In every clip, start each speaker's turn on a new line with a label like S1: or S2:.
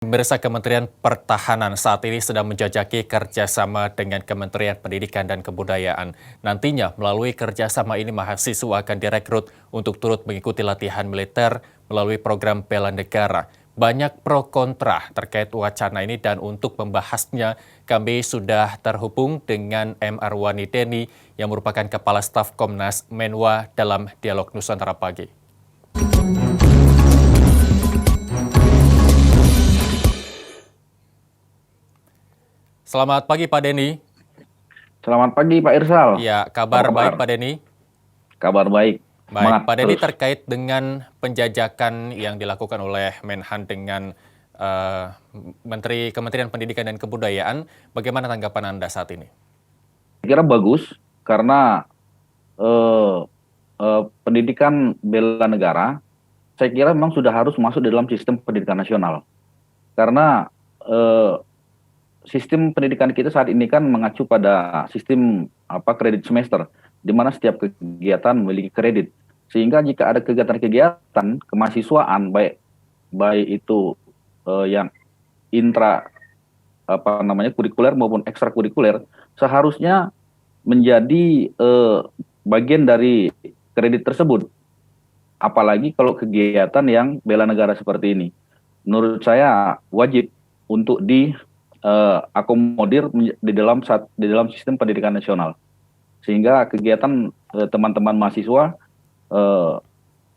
S1: Pemirsa, Kementerian Pertahanan saat ini sedang menjajaki kerjasama dengan Kementerian Pendidikan dan Kebudayaan. Nantinya melalui kerjasama ini mahasiswa akan direkrut untuk turut mengikuti latihan militer melalui program bela negara. Banyak pro kontra terkait wacana ini dan untuk membahasnya kami sudah terhubung dengan M. Arwani Deni yang merupakan Kepala Staf Komnas Menwa dalam Dialog Nusantara Pagi. Selamat pagi Pak Deni.
S2: Selamat pagi Pak Irsal.
S1: Ya, kabar baik Pak Deni?
S2: Kabar baik.
S1: Baik,
S2: Semangat
S1: Pak Deni,
S2: terus.
S1: terkait dengan penjajakan yang dilakukan oleh Menhan dengan Menteri Kementerian Pendidikan dan Kebudayaan, bagaimana tanggapan Anda saat ini?
S2: Saya kira bagus karena eh, pendidikan bela negara, saya kira memang sudah harus masuk di dalam sistem pendidikan nasional. Karena sistem pendidikan kita saat ini kan mengacu pada sistem kredit semester, di mana setiap kegiatan memiliki kredit. Sehingga jika ada kegiatan-kegiatan kemahasiswaan, baik itu yang intra kurikuler maupun ekstrakurikuler, seharusnya menjadi bagian dari kredit tersebut. Apalagi kalau kegiatan yang bela negara seperti ini, menurut saya wajib untuk diakomodir di dalam sistem pendidikan nasional, sehingga kegiatan teman-teman mahasiswa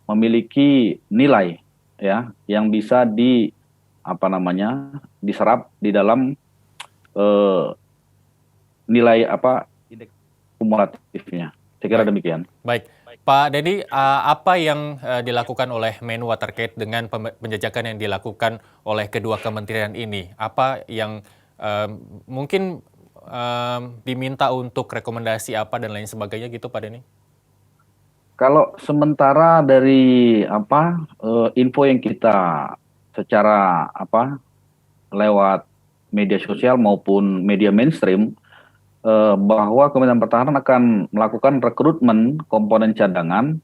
S2: memiliki nilai ya yang bisa diserap di dalam nilai indeks kumulatifnya. Saya kira demikian.
S1: Baik, Pak Deni, apa yang dilakukan oleh Menwa terkait dengan penjajakan yang dilakukan oleh kedua kementerian ini? Apa yang mungkin diminta untuk rekomendasi apa dan lain sebagainya gitu, Pak Deni?
S2: Kalau sementara dari info yang kita secara lewat media sosial maupun media mainstream, bahwa Kementerian Pertahanan akan melakukan rekrutmen komponen cadangan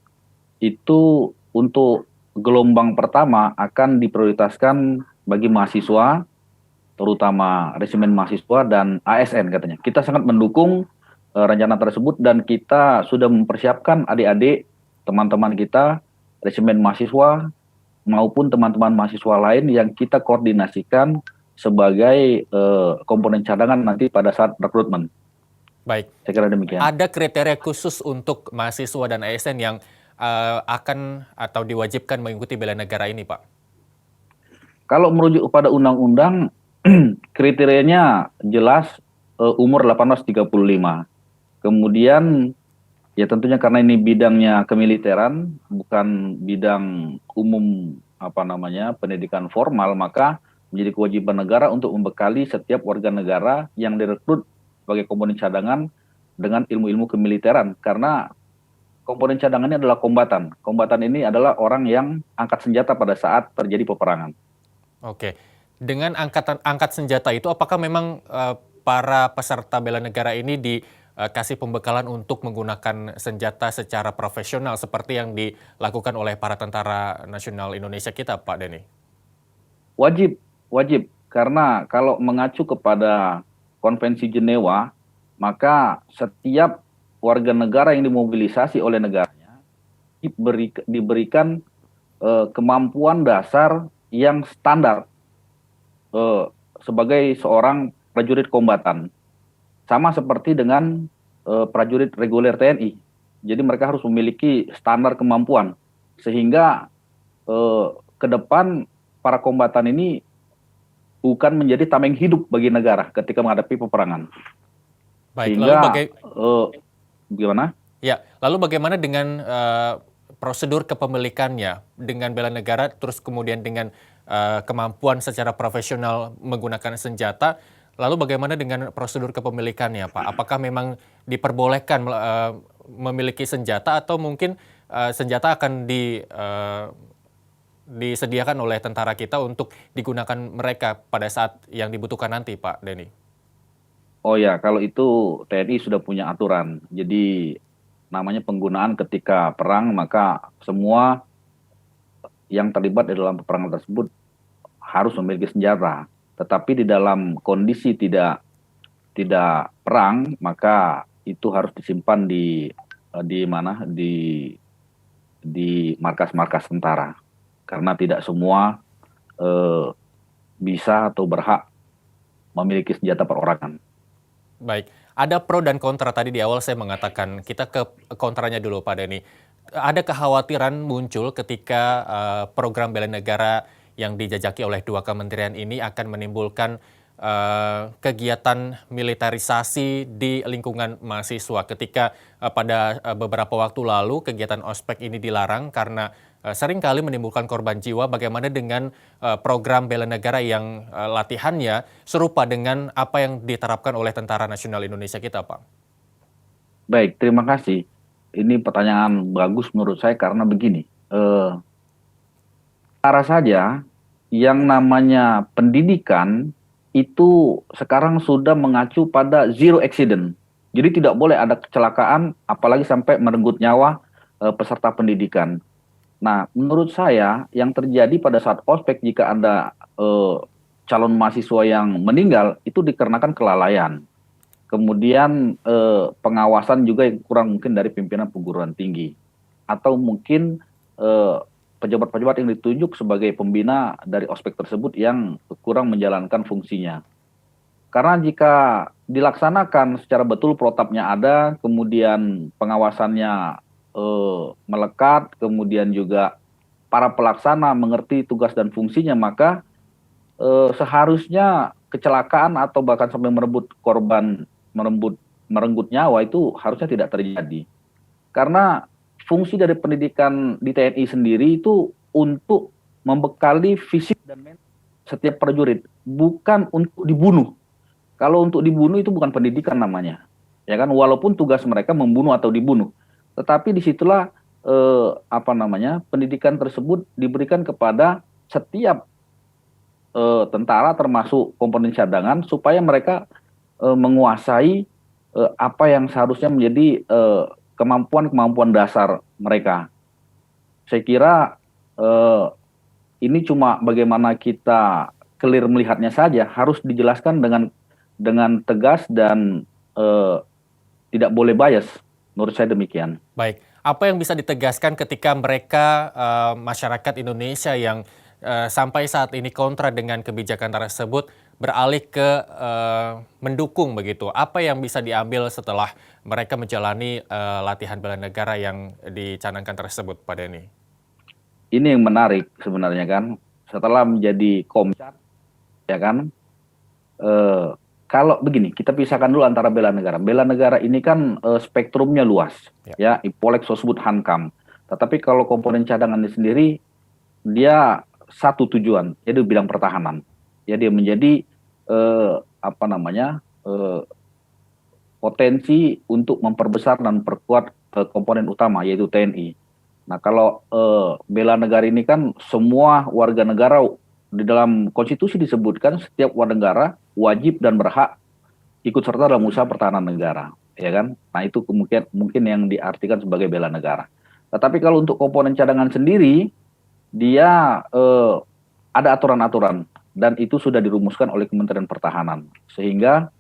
S2: itu untuk gelombang pertama akan diprioritaskan bagi mahasiswa, terutama resimen mahasiswa dan ASN katanya. Kita sangat mendukung rencana tersebut dan kita sudah mempersiapkan adik-adik, teman-teman kita, resimen mahasiswa maupun teman-teman mahasiswa lain yang kita koordinasikan sebagai komponen cadangan nanti pada saat rekrutmen.
S1: Baik,
S2: saya kira demikian.
S1: Ada kriteria khusus untuk mahasiswa dan ASN yang akan atau diwajibkan mengikuti bela negara ini, Pak?
S2: Kalau merujuk pada undang-undang, kriterianya jelas umur 18-35. Kemudian ya tentunya karena ini bidangnya kemiliteran, bukan bidang umum pendidikan formal, maka menjadi kewajiban negara untuk membekali setiap warga negara yang direkrut sebagai komponen cadangan dengan ilmu-ilmu kemiliteran. Karena komponen cadangan ini adalah kombatan. Kombatan ini adalah orang yang angkat senjata pada saat terjadi peperangan.
S1: Oke, dengan angkat senjata itu, apakah memang para peserta bela negara ini dikasih pembekalan untuk menggunakan senjata secara profesional seperti yang dilakukan oleh para tentara nasional Indonesia kita, Pak Deni?
S2: Wajib, karena kalau mengacu kepada Konvensi Jenewa, maka setiap warga negara yang dimobilisasi oleh negaranya diberikan kemampuan dasar yang standar sebagai seorang prajurit kombatan. Sama seperti dengan prajurit reguler TNI. Jadi mereka harus memiliki standar kemampuan. Sehingga ke depan para kombatan ini bukan menjadi tameng hidup bagi negara ketika menghadapi peperangan.
S1: Baik,
S2: sehingga
S1: bagaimana? Ya, lalu bagaimana dengan prosedur kepemilikannya dengan bela negara, terus kemudian dengan kemampuan secara profesional menggunakan senjata, lalu bagaimana dengan prosedur kepemilikannya, Pak? Apakah memang diperbolehkan memiliki senjata atau mungkin senjata akan disediakan oleh tentara kita untuk digunakan mereka pada saat yang dibutuhkan nanti, Pak Deni?
S2: Oh ya, kalau itu TNI sudah punya aturan. Jadi namanya penggunaan ketika perang, maka semua yang terlibat di dalam peperangan tersebut harus memiliki senjata. Tetapi di dalam kondisi tidak perang, maka itu harus disimpan di mana di markas-markas tentara. Karena tidak semua eh, bisa atau berhak memiliki senjata perorangan.
S1: Baik, ada pro dan kontra. Tadi di awal saya mengatakan, kita ke kontranya dulu Pak Denny. Ada kekhawatiran muncul ketika program bela negara yang dijajaki oleh dua kementerian ini akan menimbulkan kegiatan militerisasi di lingkungan mahasiswa. Ketika pada beberapa waktu lalu kegiatan ospek ini dilarang karena seringkali menimbulkan korban jiwa. Bagaimana dengan program bela negara yang latihannya serupa dengan apa yang diterapkan oleh Tentara Nasional Indonesia kita, Pak?
S2: Baik, terima kasih. Ini pertanyaan bagus menurut saya karena begini, cara saja yang namanya pendidikan itu sekarang sudah mengacu pada zero accident. Jadi tidak boleh ada kecelakaan, apalagi sampai merenggut nyawa peserta pendidikan. Nah, menurut saya yang terjadi pada saat ospek jika ada calon mahasiswa yang meninggal itu dikarenakan kelalaian. Kemudian pengawasan juga yang kurang mungkin dari pimpinan perguruan tinggi. Atau mungkin pejabat-pejabat yang ditunjuk sebagai pembina dari ospek tersebut yang kurang menjalankan fungsinya. Karena jika dilaksanakan secara betul protapnya ada, kemudian pengawasannya melekat, kemudian juga para pelaksana mengerti tugas dan fungsinya, maka seharusnya kecelakaan atau bahkan sampai merenggut nyawa itu harusnya tidak terjadi. Karena fungsi dari pendidikan di TNI sendiri itu untuk membekali fisik dan mental setiap prajurit, bukan untuk dibunuh. Kalau untuk dibunuh itu bukan pendidikan namanya, ya kan? Walaupun tugas mereka membunuh atau dibunuh, tetapi disitulah pendidikan tersebut diberikan kepada setiap tentara termasuk komponen cadangan supaya mereka menguasai apa yang seharusnya menjadi kemampuan dasar mereka. Saya kira ini cuma bagaimana kita clear melihatnya saja, harus dijelaskan dengan tegas dan tidak boleh bias. Menurut saya demikian.
S1: Baik, apa yang bisa ditegaskan ketika mereka masyarakat Indonesia yang sampai saat ini kontra dengan kebijakan tersebut beralih ke mendukung begitu? Apa yang bisa diambil setelah mereka menjalani latihan bela negara yang dicanangkan tersebut, Pak Denny?
S2: Ini yang menarik sebenarnya kan, setelah menjadi Komcat, ya kan, kalau begini, kita pisahkan dulu antara bela negara. Bela negara ini kan spektrumnya luas, ya, Ipolek, Sosbud, Hankam. Tetapi kalau komponen cadangan ini sendiri, dia satu tujuan, yaitu bidang pertahanan. Ya, dia menjadi potensi untuk memperbesar dan memperkuat komponen utama, yaitu TNI. Nah, kalau bela negara ini kan semua warga negara. Di dalam konstitusi disebutkan setiap warga negara wajib dan berhak ikut serta dalam usaha pertahanan negara, ya kan? Nah, itu mungkin yang diartikan sebagai bela negara. Tetapi kalau untuk komponen cadangan sendiri, dia ada aturan-aturan dan itu sudah dirumuskan oleh Kementerian Pertahanan, sehingga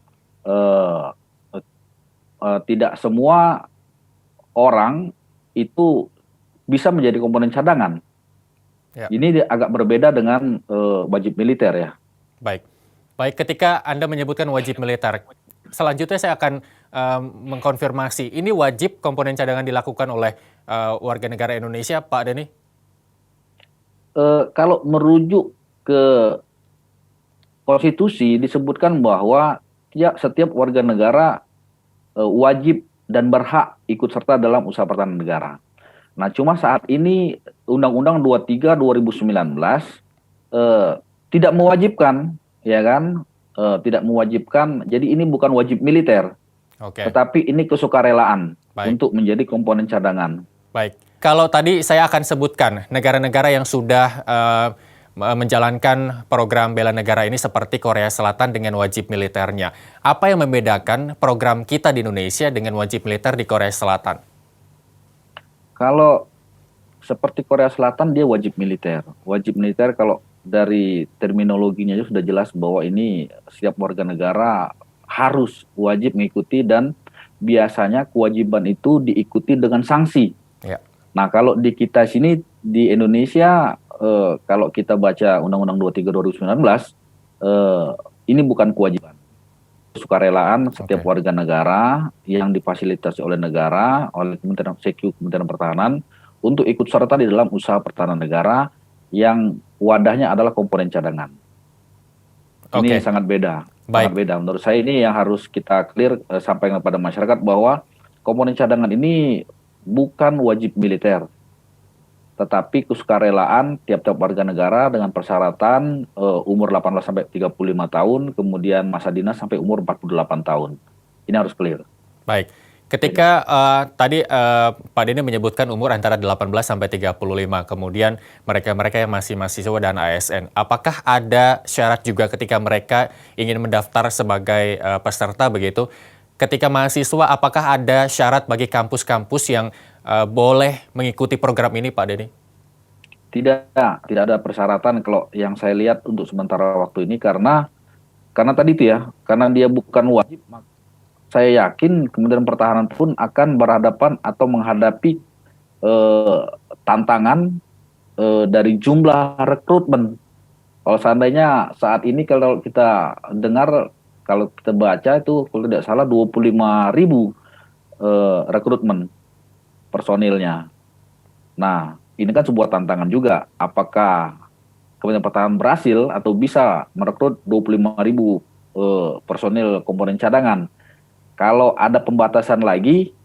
S2: tidak semua orang itu bisa menjadi komponen cadangan. Ya. Ini agak berbeda dengan wajib militer ya.
S1: Baik, ketika Anda menyebutkan wajib militer, selanjutnya saya akan mengkonfirmasi, ini wajib komponen cadangan dilakukan oleh warga negara Indonesia, Pak Denny?
S2: Kalau merujuk ke konstitusi disebutkan bahwa setiap warga negara wajib dan berhak ikut serta dalam usaha pertahanan negara. Nah, cuma saat ini Undang-Undang 23 2019 tidak mewajibkan, ya kan? Tidak mewajibkan. Jadi ini bukan wajib militer. Tetapi ini kesukarelaan untuk menjadi komponen cadangan.
S1: Baik. Kalau tadi saya akan sebutkan negara-negara yang sudah menjalankan program bela negara ini seperti Korea Selatan dengan wajib militernya. Apa yang membedakan program kita di Indonesia dengan wajib militer di Korea Selatan?
S2: Kalau seperti Korea Selatan dia wajib militer. Wajib militer kalau dari terminologinya aja sudah jelas bahwa ini setiap warga negara harus wajib mengikuti dan biasanya kewajiban itu diikuti dengan sanksi.
S1: Ya.
S2: Nah, kalau di kita sini di Indonesia, kalau kita baca Undang-Undang 23 2019, ini bukan kewajiban. Sukarelaan setiap
S1: Oke.
S2: warga negara yang difasilitasi oleh negara, oleh Kementerian CQ, Kementerian Pertahanan, untuk ikut serta di dalam usaha pertahanan negara yang wadahnya adalah komponen cadangan. Ini
S1: Oke,
S2: sangat beda, sangat
S1: baik.
S2: beda. Menurut saya ini yang harus kita clear, sampaikan kepada masyarakat bahwa komponen cadangan ini bukan wajib militer, tetapi kesukarelaan tiap-tiap warga negara dengan persyaratan umur 18 sampai 35 tahun, kemudian masa dinas sampai umur 48 tahun. Ini harus clear.
S1: Baik.
S2: Beda.
S1: Ketika tadi Pak Denny menyebutkan umur antara 18 sampai 35, kemudian mereka-mereka yang masih mahasiswa dan ASN, apakah ada syarat juga ketika mereka ingin mendaftar sebagai peserta begitu? Ketika mahasiswa, apakah ada syarat bagi kampus-kampus yang boleh mengikuti program ini, Pak Denny?
S2: Tidak, tidak ada persyaratan kalau yang saya lihat untuk sementara waktu ini karena tadi itu ya, karena dia bukan wajib, saya yakin Kementerian Pertahanan pun akan berhadapan atau menghadapi eh, tantangan dari jumlah rekrutmen. Kalau seandainya saat ini kalau kita dengar, kalau kita baca itu kalau tidak salah 25.000 rekrutmen personilnya. Nah, ini kan sebuah tantangan juga. Apakah Kementerian Pertahanan berhasil atau bisa merekrut 25.000 personil komponen cadangan? Kalau ada pembatasan lagi,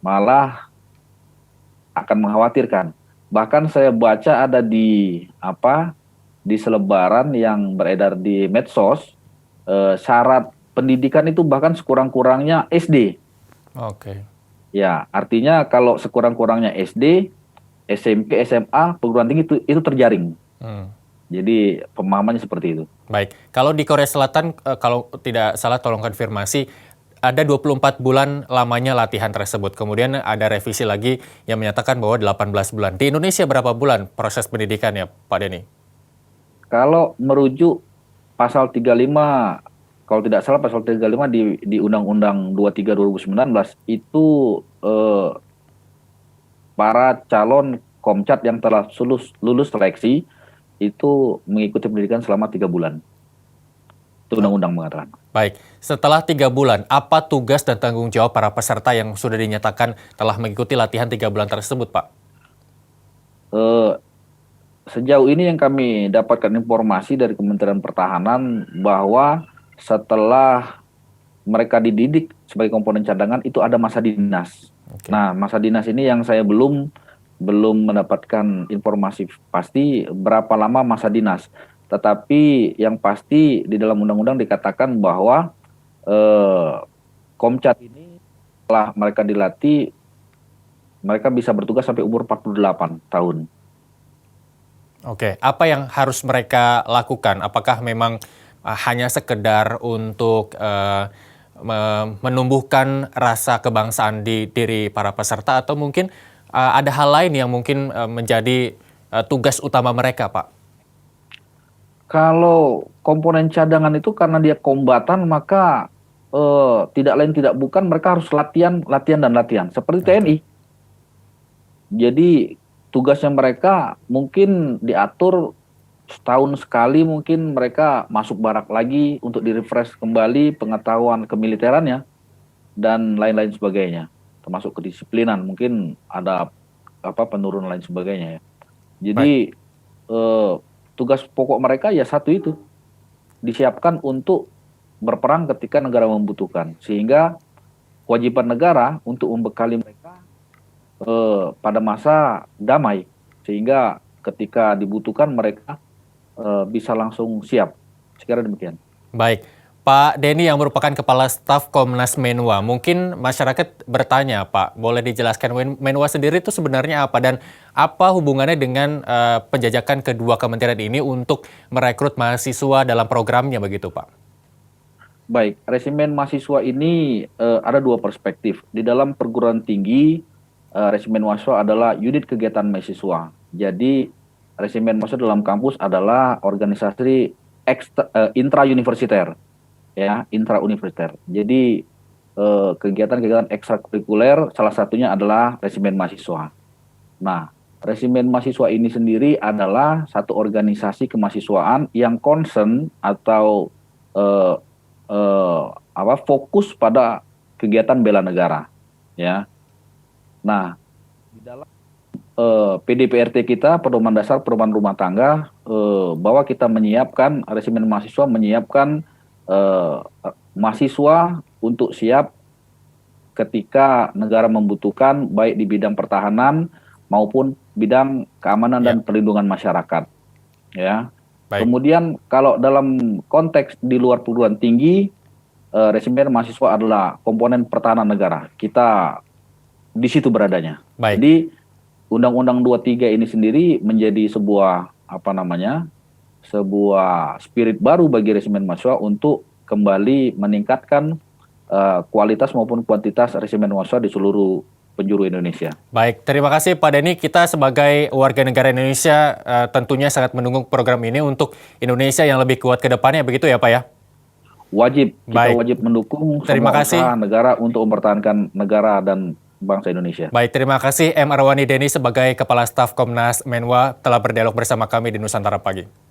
S2: malah akan mengkhawatirkan. Bahkan saya baca ada di selebaran yang beredar di medsos, syarat pendidikan itu bahkan sekurang-kurangnya SD.
S1: Oke.
S2: Ya, artinya kalau sekurang-kurangnya SD, SMP, SMA, perguruan tinggi itu terjaring.
S1: Hmm.
S2: Jadi pemahamannya seperti itu.
S1: Baik, kalau di Korea Selatan, kalau tidak salah tolong konfirmasi, ada 24 bulan lamanya latihan tersebut. Kemudian ada revisi lagi yang menyatakan bahwa 18 bulan. Di Indonesia berapa bulan proses pendidikannya, Pak Denny?
S2: Kalau merujuk pasal 35, kalau tidak salah pasal 35 di Undang-Undang 23 2019 itu para calon Komcat yang telah lulus seleksi itu mengikuti pendidikan selama 3 bulan. Itu
S1: Oh,
S2: undang-undang mengatakan.
S1: baik, setelah 3 bulan, apa tugas dan tanggung jawab para peserta yang sudah dinyatakan telah mengikuti latihan 3 bulan tersebut, Pak?
S2: Eh, Sejauh ini yang kami dapatkan informasi dari Kementerian Pertahanan bahwa setelah mereka dididik sebagai komponen cadangan itu ada masa dinas.
S1: Oke.
S2: Nah, masa dinas ini yang saya belum mendapatkan informasi pasti berapa lama masa dinas. Tetapi yang pasti di dalam undang-undang dikatakan bahwa Komcat ini setelah mereka dilatih, mereka bisa bertugas sampai umur 48 tahun.
S1: Oke, apa yang harus mereka lakukan? Apakah memang hanya sekedar untuk menumbuhkan rasa kebangsaan di diri para peserta atau mungkin ada hal lain yang mungkin menjadi tugas utama mereka, Pak?
S2: Kalau komponen cadangan itu karena dia kombatan, maka tidak lain tidak bukan mereka harus latihan, latihan dan latihan seperti
S1: Oke.
S2: TNI. Jadi tugasnya mereka mungkin diatur setahun sekali, mungkin mereka masuk barak lagi untuk direfresh kembali pengetahuan kemiliterannya dan lain-lain sebagainya, termasuk kedisiplinan, mungkin ada penurunan lain sebagainya ya.
S1: Baik.
S2: Jadi tugas pokok mereka ya satu itu, disiapkan untuk berperang ketika negara membutuhkan, sehingga kewajiban negara untuk membekali mereka pada masa damai, sehingga ketika dibutuhkan mereka bisa langsung siap. Sekira demikian.
S1: Baik, Pak Denny yang merupakan Kepala Staf Komnas Menwa, mungkin masyarakat bertanya, Pak, boleh dijelaskan Menwa sendiri itu sebenarnya apa dan apa hubungannya dengan penjajakan kedua kementerian ini untuk merekrut mahasiswa dalam programnya begitu, Pak?
S2: Baik, resimen mahasiswa ini ada dua perspektif. Di dalam perguruan tinggi, resimen mahasiswa adalah unit kegiatan mahasiswa. Jadi resimen mahasiswa dalam kampus adalah organisasi intra-universiter, ya, intra-universiter. Jadi kegiatan-kegiatan ekstrakurikuler salah satunya adalah resimen mahasiswa. Nah, resimen mahasiswa ini sendiri adalah satu organisasi kemahasiswaan yang concern atau eh, fokus pada kegiatan bela negara, ya. Nah, di dalam PDPRT kita, pedoman dasar perumahan rumah tangga, bahwa kita menyiapkan resimen mahasiswa menyiapkan mahasiswa untuk siap ketika negara membutuhkan, baik di bidang pertahanan maupun bidang keamanan dan perlindungan masyarakat. Ya.
S1: Baik.
S2: Kemudian kalau dalam konteks di luar perguruan tinggi, resimen mahasiswa adalah komponen pertahanan negara. Kita di situ beradanya.
S1: Baik.
S2: Jadi Undang-Undang 23 ini sendiri menjadi sebuah sebuah spirit baru bagi resimen mahasiswa untuk kembali meningkatkan kualitas maupun kuantitas resimen mahasiswa di seluruh penjuru Indonesia.
S1: Baik, terima kasih Pak Denny. Kita sebagai warga negara Indonesia tentunya sangat mendukung program ini untuk Indonesia yang lebih kuat ke depannya, begitu ya Pak ya?
S2: Wajib, kita
S1: Baik.
S2: wajib mendukung
S1: Terima
S2: semua
S1: kasih.
S2: usaha negara untuk mempertahankan negara dan bangsa Indonesia.
S1: Baik, terima kasih M. Arwani Denny sebagai Kepala Staf Komnas Menwa telah berdialog bersama kami di Nusantara Pagi.